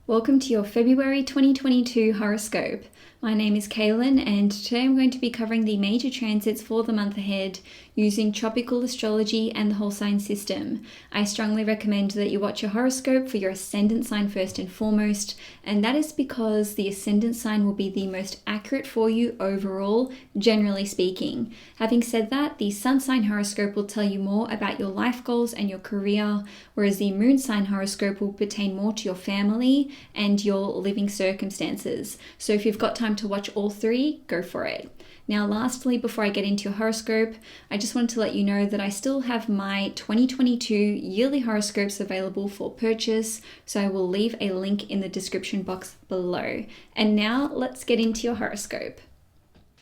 Welcome to your February 2022 horoscope. My name is Cailin, and today I'm going to be covering the major transits for the month ahead using tropical astrology and the whole sign system. I strongly recommend that you watch your horoscope for your ascendant sign first and foremost, and that is because the ascendant sign will be the most accurate for you overall, generally speaking. Having said that, the sun sign horoscope will tell you more about your life goals and your career, whereas the moon sign horoscope will pertain more to your family and your living circumstances. So if you've got time to watch all three, go for it. Now, lastly, before I get into your horoscope, I just wanted to let you know that I still have my 2022 yearly horoscopes available for purchase, so I will leave a link in the description box below. And now let's get into your horoscope.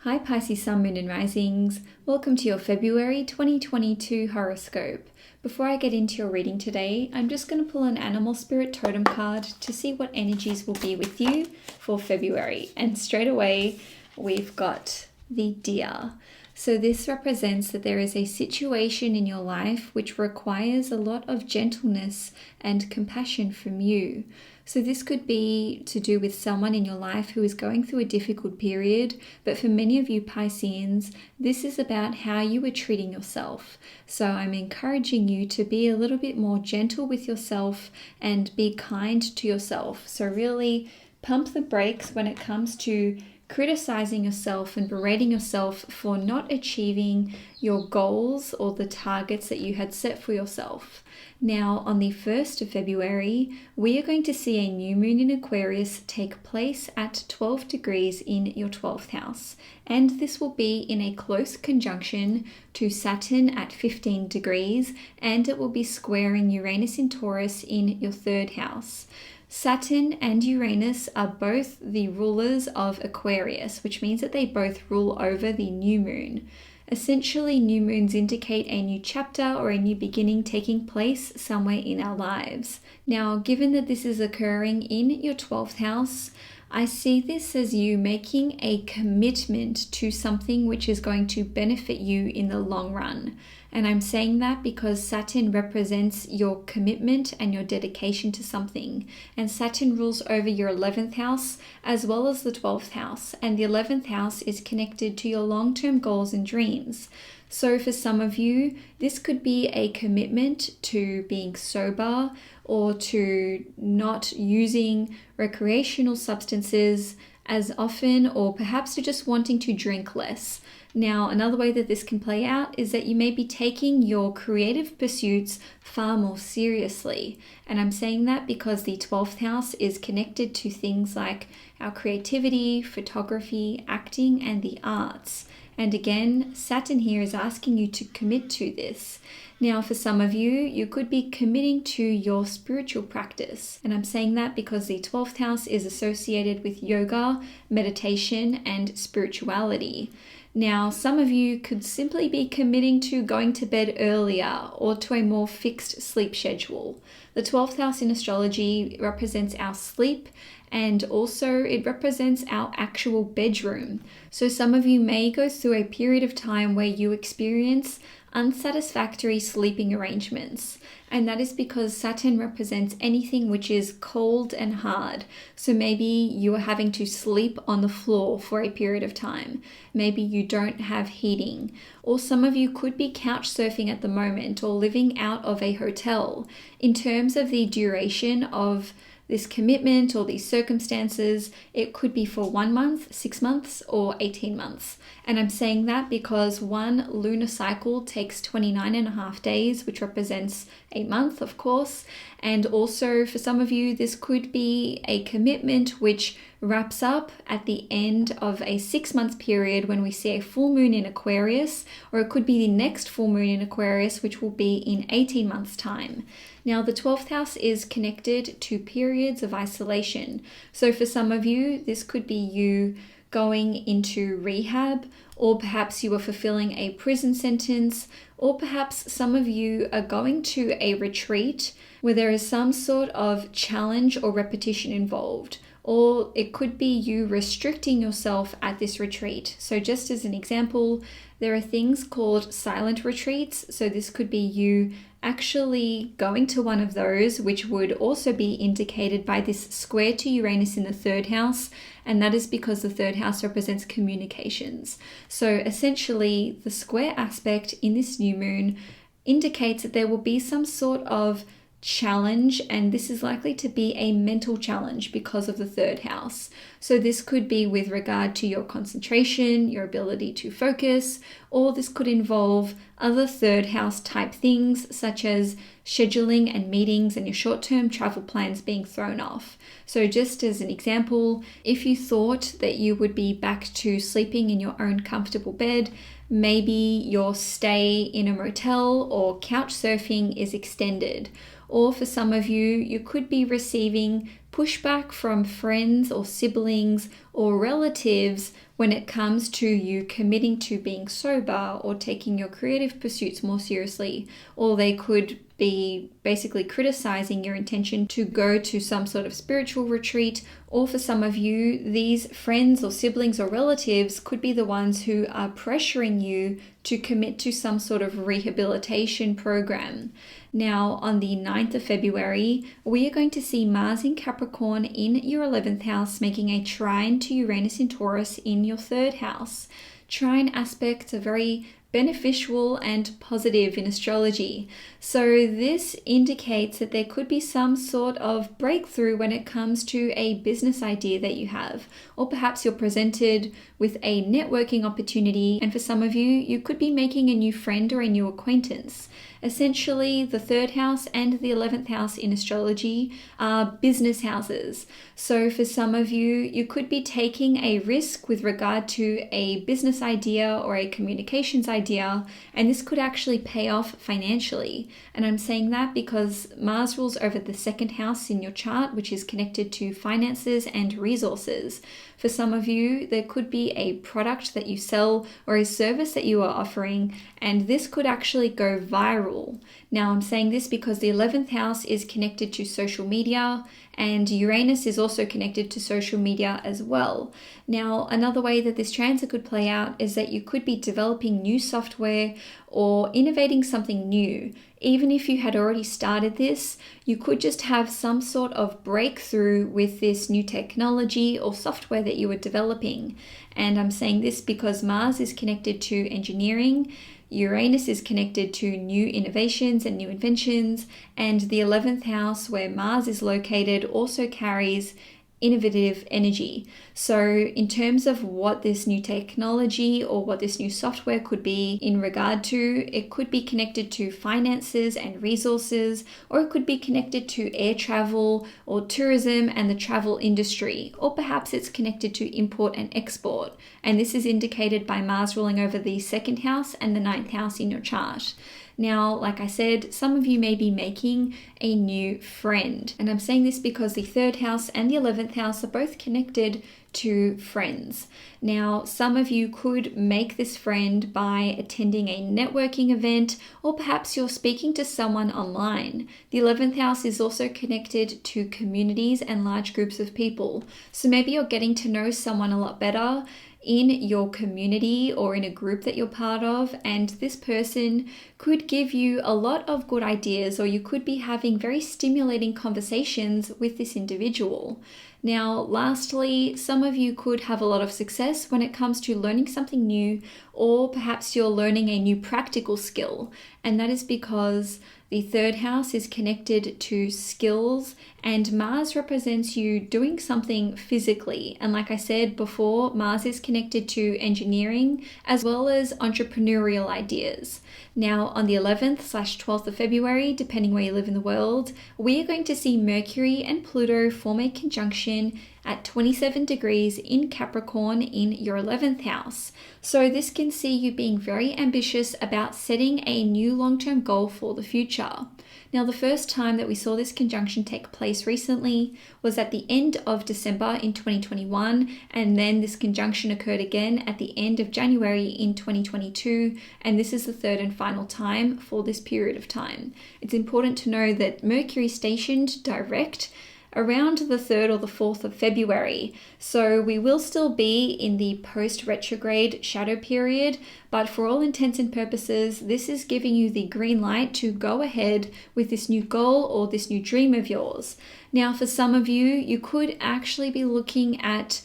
Hi Pisces Sun, Moon and Risings. Welcome to your February 2022 horoscope. Before I get into your reading today, I'm just going to pull an animal spirit totem card to see what energies will be with you for February. And straight away, we've got the deer. So this represents that there is a situation in your life which requires a lot of gentleness and compassion from you. So this could be to do with someone in your life who is going through a difficult period, but for many of you Pisceans, this is about how you are treating yourself. So I'm encouraging you to be a little bit more gentle with yourself and be kind to yourself. So really pump the brakes when it comes to criticizing yourself and berating yourself for not achieving your goals or the targets that you had set for yourself. Now, on the 1st of February, we are going to see a new moon in Aquarius take place at 12 degrees in your 12th house. And this will be in a close conjunction to Saturn at 15 degrees, and it will be squaring Uranus in Taurus in your 3rd house. Saturn and Uranus are both the rulers of Aquarius, which means that they both rule over the new moon. Essentially, new moons indicate a new chapter or a new beginning taking place somewhere in our lives. Now, given that this is occurring in your 12th house, I see this as you making a commitment to something which is going to benefit you in the long run. And I'm saying that because Saturn represents your commitment and your dedication to something. And Saturn rules over your 11th house as well as the 12th house. And the 11th house is connected to your long-term goals and dreams. So for some of you, this could be a commitment to being sober or to not using recreational substances as often, or perhaps to just wanting to drink less. Now, another way that this can play out is that you may be taking your creative pursuits far more seriously. And I'm saying that because the 12th house is connected to things like our creativity, photography, acting, and the arts. And again, Saturn here is asking you to commit to this. Now, for some of you, you could be committing to your spiritual practice. And I'm saying that because the 12th house is associated with yoga, meditation, and spirituality. Now, some of you could simply be committing to going to bed earlier or to a more fixed sleep schedule. The 12th house in astrology represents our sleep, and also it represents our actual bedroom. So some of you may go through a period of time where you experience unsatisfactory sleeping arrangements, and that is because Saturn represents anything which is cold and hard. So maybe you are having to sleep on the floor for a period of time. Maybe you don't have heating, or some of you could be couch surfing at the moment or living out of a hotel. In terms of the duration of this commitment or these circumstances, it could be for 1 month, 6 months, or 18 months. And I'm saying that because one lunar cycle takes 29.5 days, which represents a month, of course. And also for some of you, this could be a commitment which wraps up at the end of a 6-month period when we see a full moon in Aquarius, or it could be the next full moon in Aquarius, which will be in 18 months' time. Now, the 12th house is connected to periods of isolation. So for some of you, this could be you going into rehab, or perhaps you are fulfilling a prison sentence, or perhaps some of you are going to a retreat where there is some sort of challenge or repetition involved. Or it could be you restricting yourself at this retreat. So just as an example, there are things called silent retreats. So this could be you actually going to one of those, which would also be indicated by this square to Uranus in the third house, and that is because the third house represents communications. So essentially, the square aspect in this new moon indicates that there will be some sort of challenge, and this is likely to be a mental challenge because of the third house. So this could be with regard to your concentration, your ability to focus, or this could involve other third house type things such as scheduling and meetings and your short-term travel plans being thrown off. So just as an example, if you thought that you would be back to sleeping in your own comfortable bed, maybe your stay in a motel or couch surfing is extended. Or for some of you, you could be receiving pushback from friends or siblings or relatives when it comes to you committing to being sober or taking your creative pursuits more seriously. Or they could be basically criticizing your intention to go to some sort of spiritual retreat. Or for some of you, these friends or siblings or relatives could be the ones who are pressuring you to commit to some sort of rehabilitation program. Now, on the 9th of February, we are going to see Mars in Capricorn in your 11th house, making a trine to Uranus in Taurus in your 3rd house. Trine aspects are very beneficial and positive in astrology. So this indicates that there could be some sort of breakthrough when it comes to a business idea that you have, or perhaps you're presented with a networking opportunity, and for some of you, you could be making a new friend or a new acquaintance. Essentially, the 3rd house and the 11th house in astrology are business houses. So for some of you, you could be taking a risk with regard to a business idea or a communications idea, and this could actually pay off financially. And I'm saying that because Mars rules over the 2nd house in your chart, which is connected to finances and resources. For some of you, there could be a product that you sell or a service that you are offering, and this could actually go viral. Now, I'm saying this because the 11th house is connected to social media, and Uranus is also connected to social media as well. Now, another way that this transit could play out is that you could be developing new software or innovating something new. Even if you had already started this, you could just have some sort of breakthrough with this new technology or software that you were developing. And I'm saying this because Mars is connected to engineering, Uranus is connected to new innovations and new inventions, and the 11th house where Mars is located also carries innovative energy. So in terms of what this new technology or what this new software could be in regard to, it could be connected to finances and resources, or it could be connected to air travel or tourism and the travel industry, or perhaps it's connected to import and export. And this is indicated by Mars ruling over the 2nd house and the 9th house in your chart. Now, like I said, some of you may be making a new friend. And I'm saying this because the 3rd house and the 11th house are both connected to friends. Now, some of you could make this friend by attending a networking event, or perhaps you're speaking to someone online. The 11th house is also connected to communities and large groups of people. So maybe you're getting to know someone a lot better in your community or in a group that you're part of, and this person could give you a lot of good ideas, or you could be having very stimulating conversations with this individual. Now, lastly, some of you could have a lot of success when it comes to learning something new, or perhaps you're learning a new practical skill, and that is because the 3rd house is connected to skills, and Mars represents you doing something physically. And like I said before, Mars is connected to engineering as well as entrepreneurial ideas. Now, on the 11th/12th of February, depending where you live in the world, we are going to see Mercury and Pluto form a conjunction at 27 degrees in Capricorn in your 11th house. So this can see you being very ambitious about setting a new long-term goal for the future. Now, the first time that we saw this conjunction take place recently was at the end of December in 2021, and then this conjunction occurred again at the end of January in 2022, and this is the 3rd and final time for this period of time. It's important to know that Mercury stationed direct around the 3rd or the 4th of February. So we will still be in the post-retrograde shadow period, but for all intents and purposes, this is giving you the green light to go ahead with this new goal or this new dream of yours. Now, for some of you, you could actually be looking at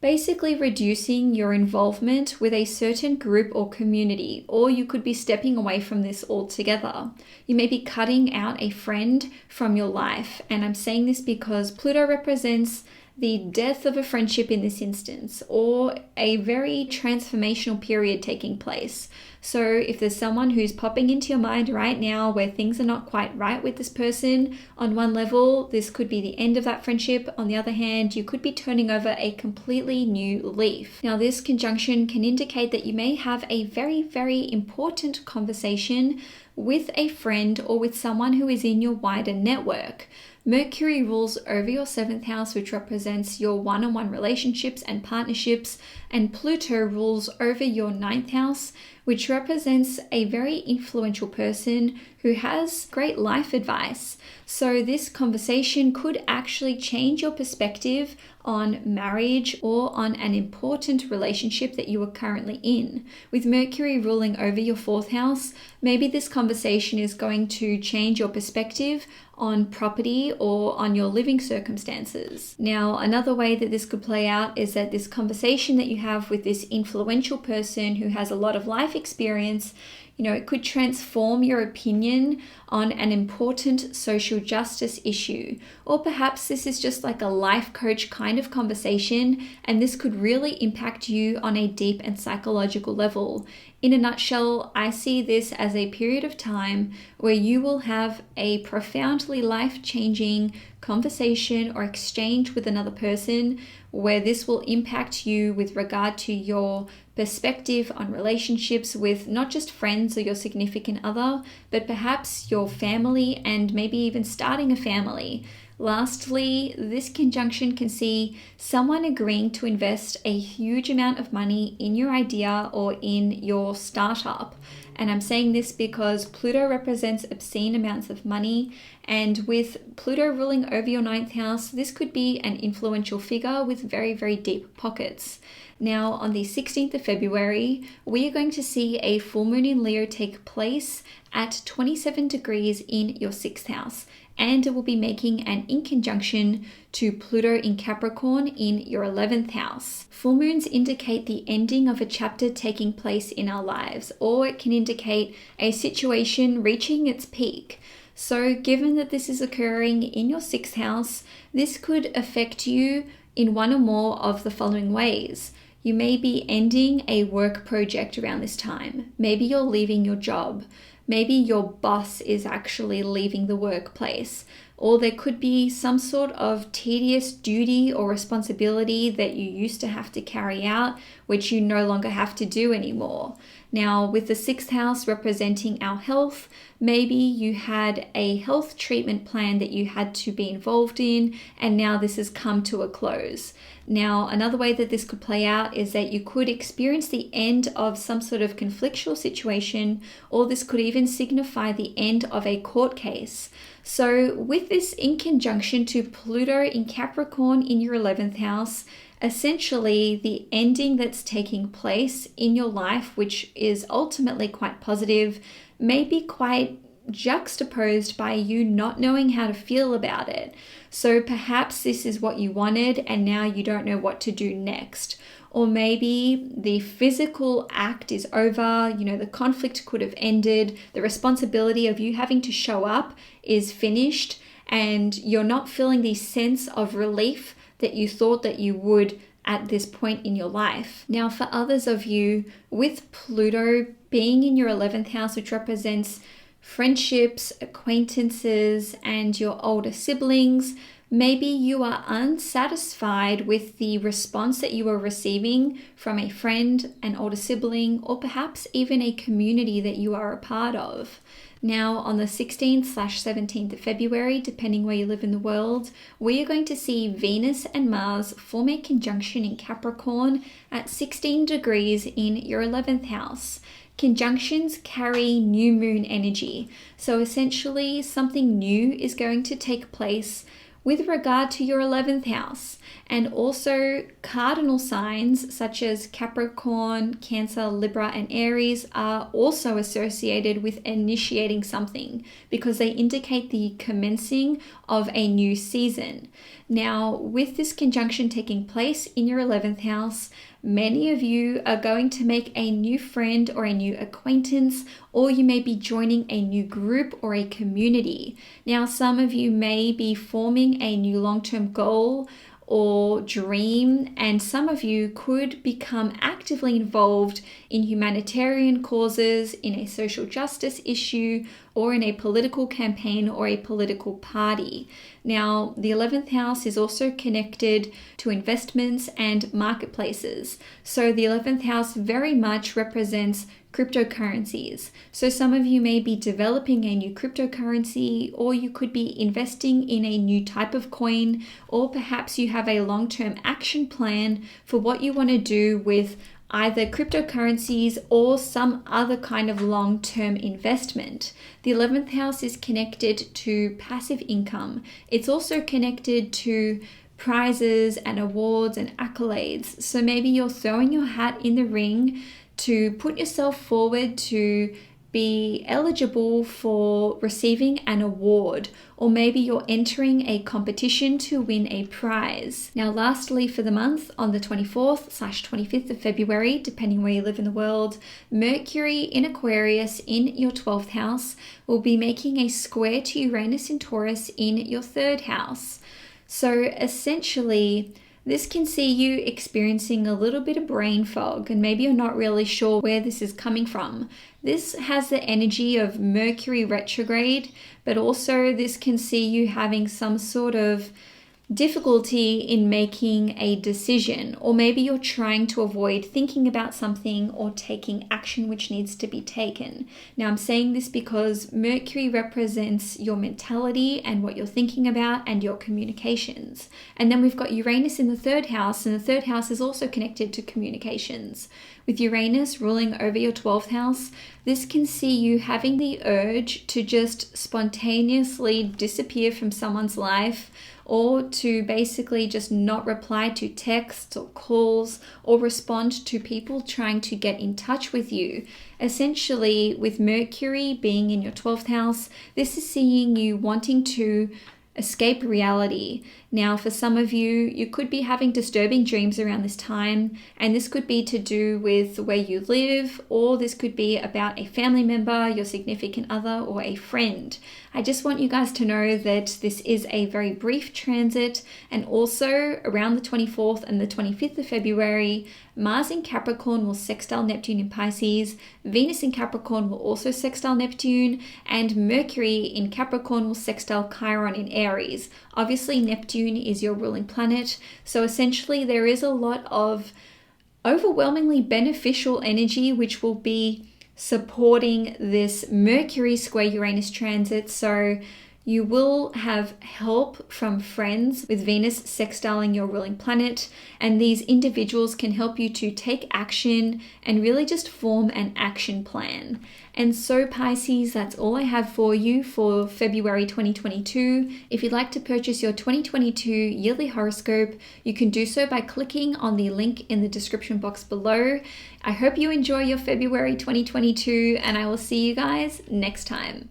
basically reducing your involvement with a certain group or community, or you could be stepping away from this altogether. You may be cutting out a friend from your life, and I'm saying this because Pluto represents the death of a friendship in this instance, or a very transformational period taking place. So if there's someone who's popping into your mind right now where things are not quite right with this person, on one level, this could be the end of that friendship. On the other hand, you could be turning over a completely new leaf. Now, this conjunction can indicate that you may have a very, very important conversation with a friend or with someone who is in your wider network. Mercury rules over your 7th house, which represents your one-on-one relationships and partnerships, and Pluto rules over your 9th house, which represents a very influential person who has great life advice. So this conversation could actually change your perspective on marriage or on an important relationship that you are currently in. With Mercury ruling over your 4th house, maybe this conversation is going to change your perspective on property or on your living circumstances. Now, another way that this could play out is that this conversation that you have with this influential person who has a lot of life experience, it could transform your opinion on an important social justice issue. Or perhaps this is just like a life coach kind of conversation, and this could really impact you on a deep and psychological level. In a nutshell, I see this as a period of time where you will have a profoundly life-changing conversation or exchange with another person, where this will impact you with regard to your perspective on relationships with not just friends or your significant other, but perhaps your family and maybe even starting a family. Lastly, this conjunction can see someone agreeing to invest a huge amount of money in your idea or in your startup. And I'm saying this because Pluto represents obscene amounts of money, and with Pluto ruling over your 9th house, this could be an influential figure with very, very deep pockets. Now, on the 16th of February, we are going to see a full moon in Leo take place at 27 degrees in your 6th house, and it will be making an inconjunction to Pluto in Capricorn in your 11th house. Full moons indicate the ending of a chapter taking place in our lives, or it can indicate a situation reaching its peak. So given that this is occurring in your 6th house, this could affect you in one or more of the following ways. You may be ending a work project around this time. Maybe you're leaving your job. Maybe your boss is actually leaving the workplace. Or there could be some sort of tedious duty or responsibility that you used to have to carry out, which you no longer have to do anymore. Now, with the 6th house representing our health, maybe you had a health treatment plan that you had to be involved in, and now this has come to a close. Now, another way that this could play out is that you could experience the end of some sort of conflictual situation, or this could even signify the end of a court case. So with this in conjunction to Pluto in Capricorn in your 11th house, essentially the ending that's taking place in your life, which is ultimately quite positive, may be quite juxtaposed by you not knowing how to feel about it. So perhaps this is what you wanted and now you don't know what to do next. Or maybe the physical act is over, the conflict could have ended, the responsibility of you having to show up is finished, and you're not feeling the sense of relief that you thought that you would at this point in your life. Now, for others of you, with Pluto being in your 11th house, which represents friendships, acquaintances, and your older siblings, maybe you are unsatisfied with the response that you are receiving from a friend, an older sibling, or perhaps even a community that you are a part of. Now, on the 16th/17th of February, depending where you live in the world, we are going to see Venus and Mars form a conjunction in Capricorn at 16 degrees in your 11th house. Conjunctions carry new moon energy. So essentially, something new is going to take place with regard to your 11th house. And also cardinal signs such as Capricorn, Cancer, Libra, and Aries are also associated with initiating something because they indicate the commencing of a new season. Now, with this conjunction taking place in your 11th house, many of you are going to make a new friend or a new acquaintance, or you may be joining a new group or a community. Now, some of you may be forming a new long-term goal or dream, and some of you could become actively involved in humanitarian causes, in a social justice issue, or in a political campaign or a political party. Now, the 11th house is also connected to investments and marketplaces. So the 11th house very much represents cryptocurrencies. So some of you may be developing a new cryptocurrency, or you could be investing in a new type of coin, or perhaps you have a long-term action plan for what you want to do with either cryptocurrencies or some other kind of long-term investment. The 11th house is connected to passive income. It's also connected to prizes and awards and accolades. So maybe you're throwing your hat in the ring to put yourself forward to be eligible for receiving an award, or maybe you're entering a competition to win a prize. Now, lastly, for the month, on the 24th/25th of February, depending where you live in the world, Mercury in Aquarius in your 12th house will be making a square to Uranus in Taurus in your 3rd house. So essentially, this can see you experiencing a little bit of brain fog, and maybe you're not really sure where this is coming from. This has the energy of Mercury retrograde, but also this can see you having some sort of difficulty in making a decision, or maybe you're trying to avoid thinking about something or taking action which needs to be taken. Now, I'm saying this because Mercury represents your mentality and what you're thinking about and your communications. And then we've got Uranus in the 3rd house, and the 3rd house is also connected to communications. With Uranus ruling over your 12th house, this can see you having the urge to just spontaneously disappear from someone's life, or to basically just not reply to texts or calls or respond to people trying to get in touch with you. Essentially, with Mercury being in your 12th house, this is seeing you wanting to escape reality. Now, for some of you, you could be having disturbing dreams around this time, and this could be to do with where you live, or this could be about a family member, your significant other, or a friend. I just want you guys to know that this is a very brief transit, and also around the 24th and the 25th of February, Mars in Capricorn will sextile Neptune in Pisces, Venus in Capricorn will also sextile Neptune, and Mercury in Capricorn will sextile Chiron in Aries. Obviously, Neptune is your ruling planet, so essentially there is a lot of overwhelmingly beneficial energy which will be supporting this Mercury square Uranus transit. So you will have help from friends with Venus sextiling your ruling planet, and these individuals can help you to take action and really just form an action plan. And so Pisces, that's all I have for you for February 2022. If you'd like to purchase your 2022 yearly horoscope, you can do so by clicking on the link in the description box below. I hope you enjoy your February 2022, and I will see you guys next time.